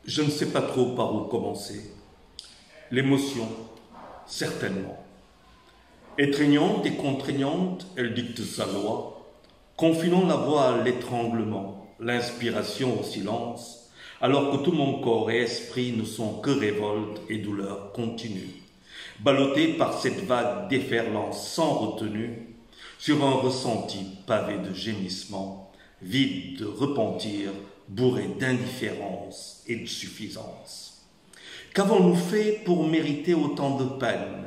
Je ne sais pas trop par où commencer. L'émotion, certainement. Étreignante et contraignante, elle dicte sa loi, confinant la voix à l'étranglement, l'inspiration au silence, alors que tout mon corps et esprit ne sont que révolte et douleur continue. Ballotté par cette vague déferlante sans retenue, sur un ressenti pavé de gémissements, vide de repentir, bourré d'indifférence et de suffisance. Qu'avons-nous fait pour mériter autant de peine,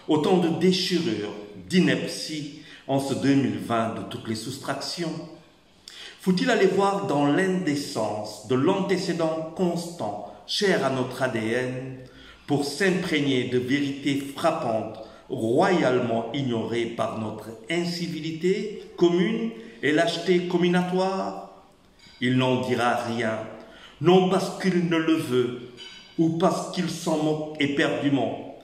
autant de déchirures, d'inepties en ce 2020 de toutes les soustractions? Faut-il aller voir dans l'indécence de l'antécédent constant, cher à notre ADN, pour s'imprégner de vérités frappantes, royalement ignorées par notre incivilité commune et lâcheté combinatoire? Il n'en dira rien, non parce qu'il ne le veut, ou parce qu'il s'en moque éperdument,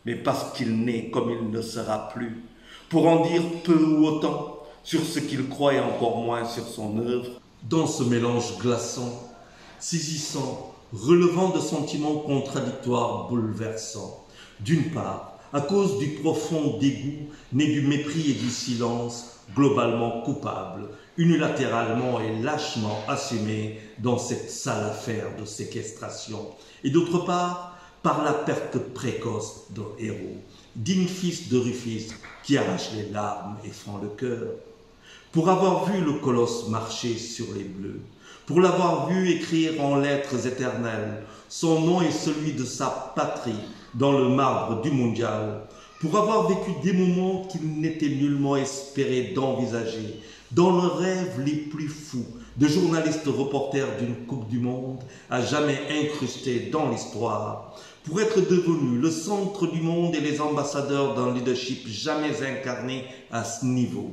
mais parce qu'il n'est comme il ne sera plus, pour en dire peu ou autant sur ce qu'il croit et encore moins sur son œuvre. Dans ce mélange glaçant, saisissant, relevant de sentiments contradictoires bouleversants, d'une part, à cause du profond dégoût né du mépris et du silence, globalement coupable, unilatéralement et lâchement assumé dans cette sale affaire de séquestration, et d'autre part, par la perte précoce d'un héros, digne fils de Rufus, qui arrache les larmes et fend le cœur. Pour avoir vu le colosse marcher sur les bleus, pour l'avoir vu écrire en lettres éternelles son nom et celui de sa patrie dans le marbre du mondial, pour avoir vécu des moments qu'il n'était nullement espéré d'envisager, dans le rêve les plus fous de journalistes reporters d'une Coupe du Monde à jamais incrustés dans l'histoire, pour être devenu le centre du monde et les ambassadeurs d'un leadership jamais incarné à ce niveau.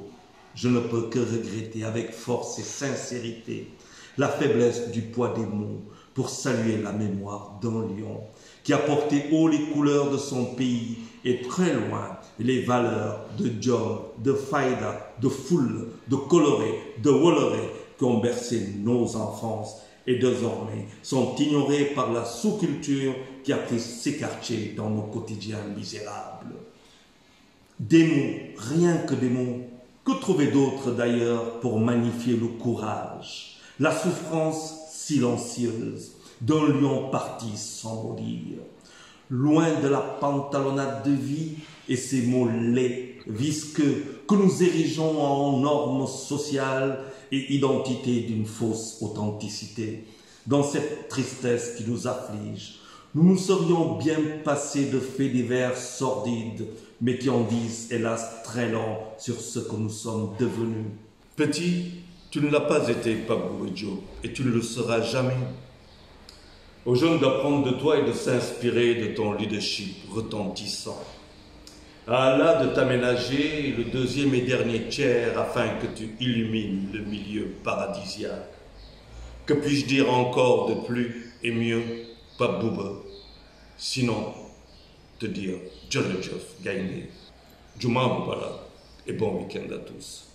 Je ne peux que regretter avec force et sincérité la faiblesse du poids des mots pour saluer la mémoire d'un lion qui a porté haut les couleurs de son pays et très loin les valeurs de John, de Faïda, de Foule, de Coloré, de Woloré qui ont bercé nos enfances et désormais sont ignorés par la sous-culture qui a pris ses quartiers dans nos quotidiens misérables. Des mots, rien que des mots. Que trouver d'autre d'ailleurs pour magnifier le courage, la souffrance silencieuse d'un lion parti sans mot dire, loin de la pantalonnade de vie et ses mots laids, visqueux, que nous érigeons en normes sociales et identité d'une fausse authenticité. Dans cette tristesse qui nous afflige, nous nous serions bien passés de faits divers sordides, mais qui en disent, hélas, très lent sur ce que nous sommes devenus. Petit, tu ne l'as pas été, Pablo Joe, et tu ne le seras jamais. Aux jeunes d'apprendre de toi et de s'inspirer de ton leadership retentissant. À Allah de t'aménager le deuxième et dernier tiers afin que tu illumines le milieu paradisiaque. Que puis-je dire encore de plus et mieux, Pabouba, sinon te dire Jolajov, Gaïné, Juma Mubarak et bon week-end à tous.